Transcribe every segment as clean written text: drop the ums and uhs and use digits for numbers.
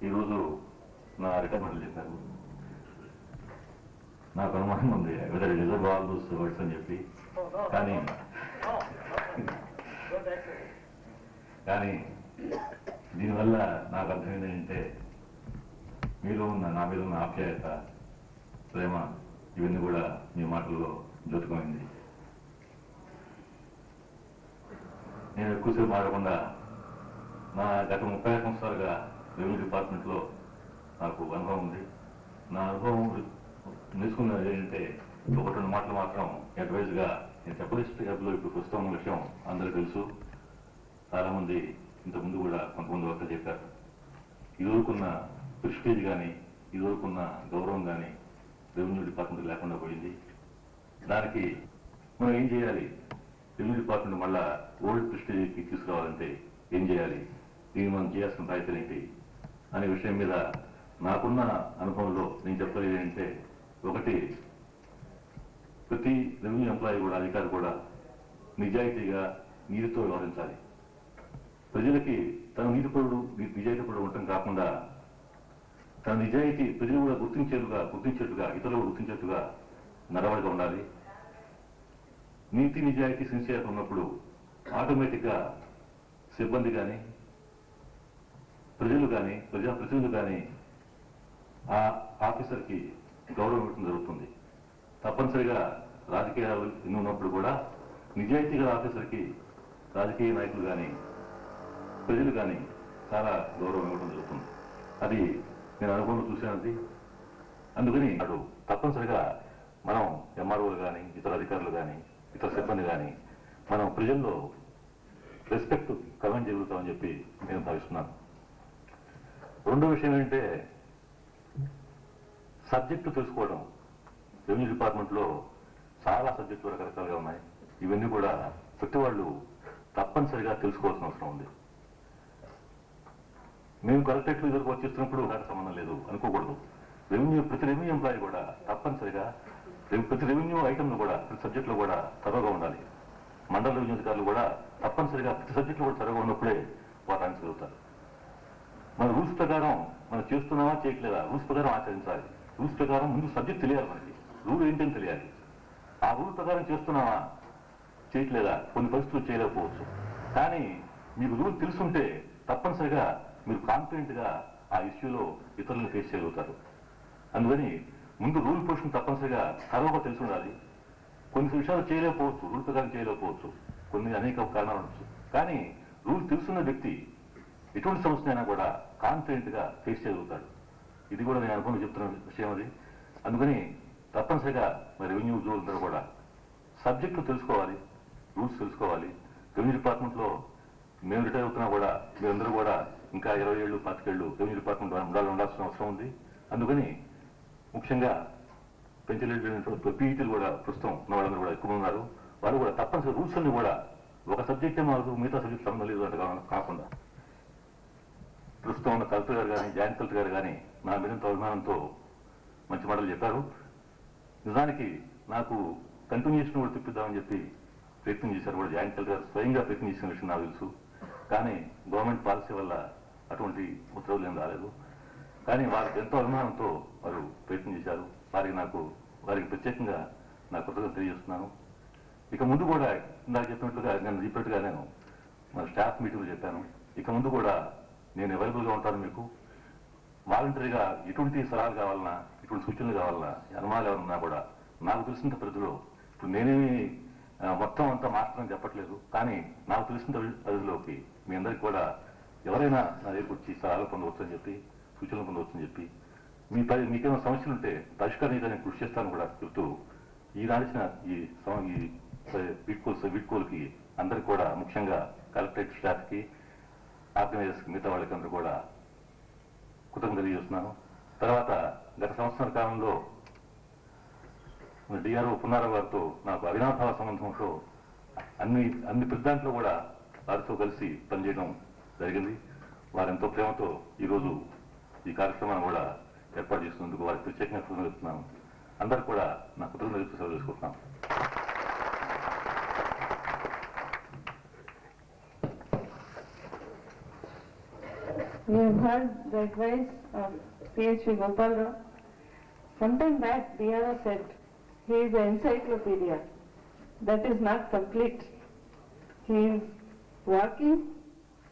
ఈరోజు నా రిటైర్మెంట్ చెప్పారు. నాకు అనుమానం ఉంది whether reserve all those words అని చెప్పి, కానీ దీనివల్ల నాకు అర్థమైంది ఏంటంటే మీలో ఉన్న నా మీద ఉన్న ఆప్యాయత, ప్రేమ ఇవన్నీ కూడా మీ మాటల్లో జోతుకోయింది. నేను ఎక్కువసేపు మారకుండా నా గత 30 సంవత్సరాలుగా రెవెన్యూ డిపార్ట్మెంట్లో నాకు అనుభవం ఉంది. నా అనుభవం నేర్చుకున్నది ఏంటంటే ఒకటి రెండు మాటలు మాత్రం అడ్వైజ్గా నేను చెప్పలిస్ట్ క్లబ్లో ఇప్పుడు ప్రస్తుతం ఉన్న విషయం అందరికీ తెలుసు. చాలామంది ఇంతకుముందు కూడా కొంతమంది వర్క్ చెప్పారు. ఇదివరకున్న ప్రెస్టీజ్ కానీ ఇదివరకున్న గౌరవం కానీ రెవెన్యూ డిపార్ట్మెంట్ లేకుండా పోయింది. దానికి మనం ఏం చేయాలి? రెవెన్యూ డిపార్ట్మెంట్ మళ్ళా ఓల్డ్ ప్రెస్టీజ్కి తీసుకురావాలంటే ఏం చేయాలి? దీన్ని మనం చేయాల్సిన ప్రయత్నం ఏంటి అనే విషయం మీద నాకున్న అనుభవంలో నేను చెప్పలేదు ఏంటంటే, ఒకటి, ప్రతి రెవెన్యూ ఎంప్లాయీ కూడా, అధికారి కూడా నిజాయితీగా నీతితో వ్యవహరించాలి. ప్రజలకి తన నిజాయితీపరుడు ఉండటం కాకుండా తన నిజాయితీ ప్రజలు కూడా గుర్తించేట్టుగా ఇతరులు గుర్తించేట్టుగా నడవడిగా ఉండాలి. నీతి నిజాయితీ సిన్సియర్ ఉన్నప్పుడు ఆటోమేటిక్గా సిబ్బంది కానీ ప్రజలు కానీ ప్రజాప్రతినిధులు కానీ ఆ ఆఫీసర్కి గౌరవం ఇవ్వడం జరుగుతుంది. తప్పనిసరిగా రాజకీయాలు ఎన్ని ఉన్నప్పుడు కూడా నిజాయితీగా ఆఫీసర్కి రాజకీయ నాయకులు కానీ ప్రజలు కానీ చాలా గౌరవం ఇవ్వడం జరుగుతుంది. అది నేను అనుభవంలో చూసినది. అందుకని అటు తప్పనిసరిగా మనం ఎంఆర్ఓలు కానీ ఇతర అధికారులు కానీ ఇతర సిబ్బంది కానీ మనం ప్రజల్లో రెస్పెక్ట్ కమెంట్ జరుగుతామని చెప్పి నేను భావిస్తున్నాను. రెండో విషయం ఏంటంటే సబ్జెక్టు తెలుసుకోవడం. రెవెన్యూ డిపార్ట్మెంట్లో చాలా సబ్జెక్టులు రకరకాలుగా ఉన్నాయి. ఇవన్నీ కూడా ప్రతి వాళ్ళు తప్పనిసరిగా తెలుసుకోవాల్సిన అవసరం ఉంది. మేము కలెక్టరేట్లు ఇద్దరికి వచ్చేస్తున్నప్పుడు దానికి సంబంధం లేదు అనుకోకూడదు. ప్రతి రెవెన్యూ ఎంప్లాయీ కూడా తప్పనిసరిగా ప్రతి రెవెన్యూ ఐటమ్ను కూడా ప్రతి సబ్జెక్టులో కూడా చదవగా ఉండాలి. మండల రెవెన్యూ అధికారులు కూడా తప్పనిసరిగా ప్రతి సబ్జెక్టులో కూడా చదవగా ఉన్నప్పుడే వారు ఆచరించగలుగుతారు. మన రూల్స్ ప్రకారం మనం చేస్తున్నామా చేయట్లేదా, రూల్స్ ప్రకారం ఆచరించాలి. రూల్స్ ప్రకారం ముందు సబ్జెక్ట్ తెలియాలి, మనకి రూల్ ఏంటని తెలియాలి. ఆ రూల్ ప్రకారం చేస్తున్నామా చేయట్లేదా, కొన్ని పరిస్థితులు చేయలేకపోవచ్చు. కానీ మీకు రూల్ తెలుసుంటే తప్పనిసరిగా మీరు కాన్ఫిడెంట్గా ఆ ఇష్యూలో ఇతరులను ఫేస్ చేయగలుగుతారు. అందుకని ముందు రూల్ పొజిషన్ తప్పనిసరిగా తరవగా తెలిసి ఉండాలి. కొన్ని విషయాలు చేయలేకపోవచ్చు, రూల్ ప్రకారం చేయలేకపోవచ్చు, కొన్ని అనేక కారణాలు ఉండొచ్చు. కానీ రూల్ తెలుసున్న వ్యక్తి ఎటువంటి సమస్యనైనా కూడా కాన్ఫిడెంట్గా ఫేస్ చేయగలుగుతాడు. ఇది కూడా నేను అనుభవం చెప్తున్న విషయం అది. అందుకని తప్పనిసరిగా రెవెన్యూ ఉద్యోగులందరూ కూడా సబ్జెక్టు తెలుసుకోవాలి, రూల్స్ తెలుసుకోవాలి. రెవెన్యూ డిపార్ట్మెంట్లో మేము రిటైర్ అవుతున్నా కూడా మీరందరూ కూడా ఇంకా 20 ఏళ్ళు 25 ఏళ్ళు రెవెన్యూ డిపార్ట్మెంట్ ఉండాల్సిన అవసరం ఉంది. అందుకని ముఖ్యంగా పెంచలేటువంటి పీఈటీలు కూడా ప్రస్తుతం ఉన్న వాళ్ళందరూ కూడా ఎక్కువ ఉన్నారు. వాళ్ళు కూడా తప్పనిసరి రూల్స్ అన్ని కూడా ఒక సబ్జెక్టే మాకు మిగతా సబ్జెక్ట్ సంబంధం లేదు అంటే కాకుండా ప్రస్తుతం ఉన్న కలెక్టర్ గారు కానీ జాయింట్ కలెక్టర్ గారు కానీ నా మీద అభిమానంతో మంచి మాటలు చెప్పారు. నిజానికి నాకు కంటిన్యూషన్ కూడా తెప్పిద్దామని చెప్పి ప్రయత్నం చేశారు కూడా. జాయింట్ కలెక్టర్ గారు స్వయంగా ప్రయత్నం చేసిన విషయం నాకు తెలుసు. కానీ గవర్నమెంట్ పాలసీ వల్ల అటువంటి ఉత్తర్వులు ఏం రాలేదు. కానీ వారికి ఎంతో అభిమానంతో వారు ప్రయత్నం చేశారు. వారికి ప్రత్యేకంగా నా కృతజ్ఞతలు తెలియజేస్తున్నాను. ఇక ముందు కూడా ఇందాక చెప్పినట్టుగా నేను మన స్టాఫ్ మీటింగ్లో చెప్పాను. ఇక ముందు కూడా నేను అవైలబుల్గా ఉంటాను. మీకు వాలంటరీగా ఎటువంటి సలహాలు కావాలన్నా, ఎటువంటి సూచనలు కావాలన్నా, అనుమానాలు ఏమన్నా కూడా నాకు తెలిసిన పరిధిలో, ఇప్పుడు నేనేమి మొత్తం అంతా మాత్రం చెప్పట్లేదు, కానీ నాకు తెలిసిన పరిధిలోకి మీ అందరికీ కూడా ఎవరైనా నా దగ్గరికి వచ్చి సలహాలు పొందవచ్చని చెప్పి, సూచనలు పొందవచ్చని చెప్పి, మీకేమైనా సమస్యలు ఉంటే పరిష్కారం నేను కృషి చేస్తాను కూడా చెప్తూ, ఈ రాసిన ఈ వీడ్కోల్కి అందరికి కూడా ముఖ్యంగా కలెక్టరేట్ స్టాఫ్కి, ఆర్గనైజర్స్కి, మిగతా వాళ్ళకి అందరూ కూడా కృతజ్ఞతలు తెలియజేస్తున్నాను. తర్వాత గత సంవత్సరాల కాలంలో డిఆర్ఓ పున్నారావు గారితో నాకు అవినాభావ సంబంధంతో అన్ని ప్రతిదాంట్లో కూడా వారితో కలిసి పనిచేయడం జరిగింది. వారెంతో ప్రేమతో ఈరోజు ఈ కార్యక్రమాన్ని కూడా ఏర్పాటు చేసినందుకు వారికి ప్రత్యేకంగా కృతజ్ఞతలు చెప్తున్నాను. అందరూ కూడా నా కృతజ్ఞతలు సెలవు చేసుకుంటున్నాను. We have heard the advice of P.H.V. Gopal Rao. Sometime back, D.R.O. said, he is an encyclopedia. That is not complete. He is walking,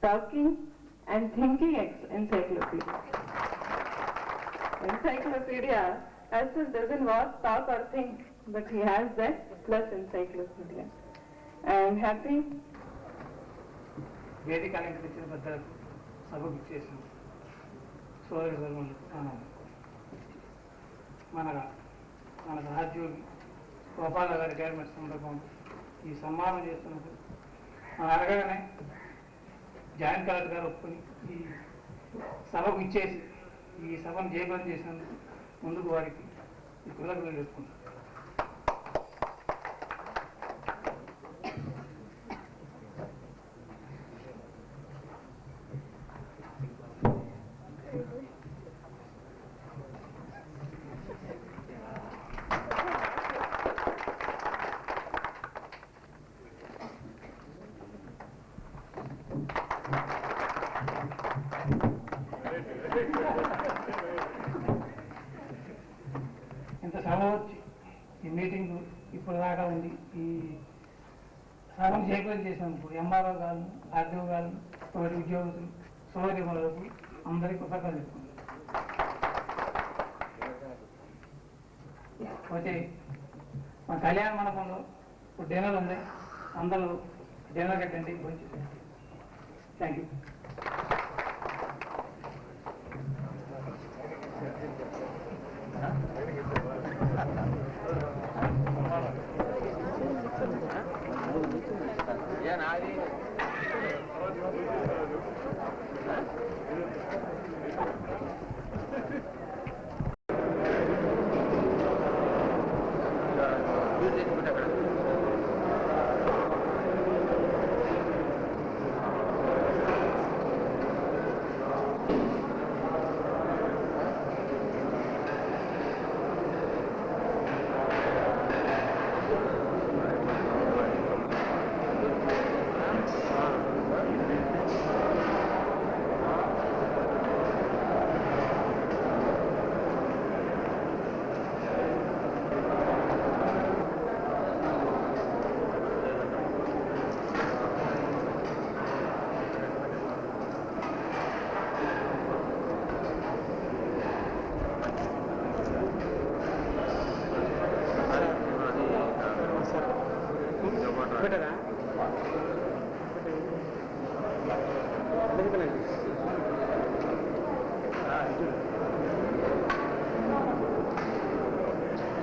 talking, and thinking encyclopedia. Encyclopedia as well doesn't walk, talk, or think, but he has that plus encyclopedia. I am happy. వేదిక అలంకరించిన పెద్దలకు సభకు చేసిన సోదరి మన రాజ్యోగి గోపాల గారి retirement సందర్భంలో ఈ సన్మానం చేస్తున్నప్పుడు మనం అడగగానే జాయింట్ కలెక్టర్ గారు ఒప్పుకొని ఈ సభకు ఇచ్చేసి ఈ సభను జయప్రదం చేసినందుకు ముందుకు వారికి కృతజ్ఞతలు చెప్పుకుంటాం. ఇంత సభ వచ్చి ఈ మీటింగ్ ఇప్పుడు దాకా ఉంది. ఈ సభను జయప్రదం చేసినందుకు ఎంఆర్ఓ గారు, ఆర్డీఓ గారు, తోటి ఉద్యోగులు, సోదరిమణులకు అందరికీ కృతజ్ఞతలు చెప్పుకుంటాం. పోతే మా కళ్యాణ మండపంలో ఇప్పుడు డిన్నర్ ఉంది, అందరూ డిన్నర్ కట్టండి. Thank you.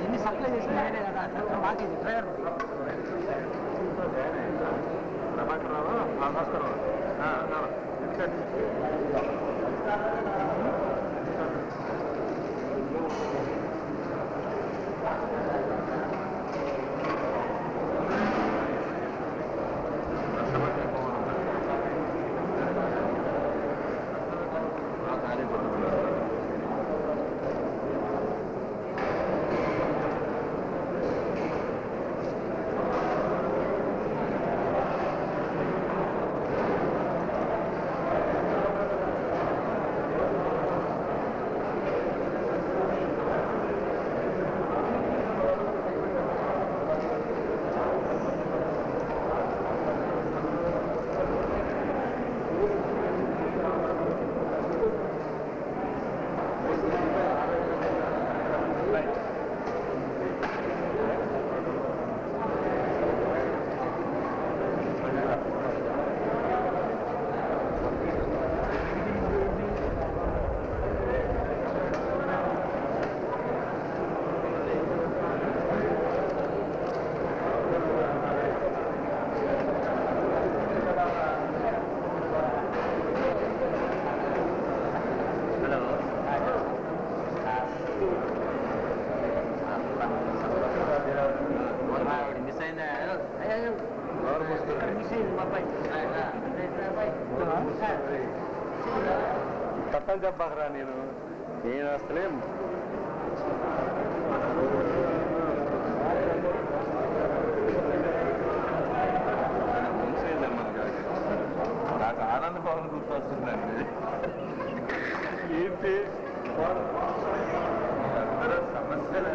ఎన్ని సప్లై చేసిన కదా బాగా డ్రైవర్ ప్రభాకరరావు, భాస్కరరావు పక్కన చెప్పకరా నేను అసలే నాకు ఆనంద భవన్ గుర్తొస్తుందండి. ఏంటి అందరూ సమస్యలు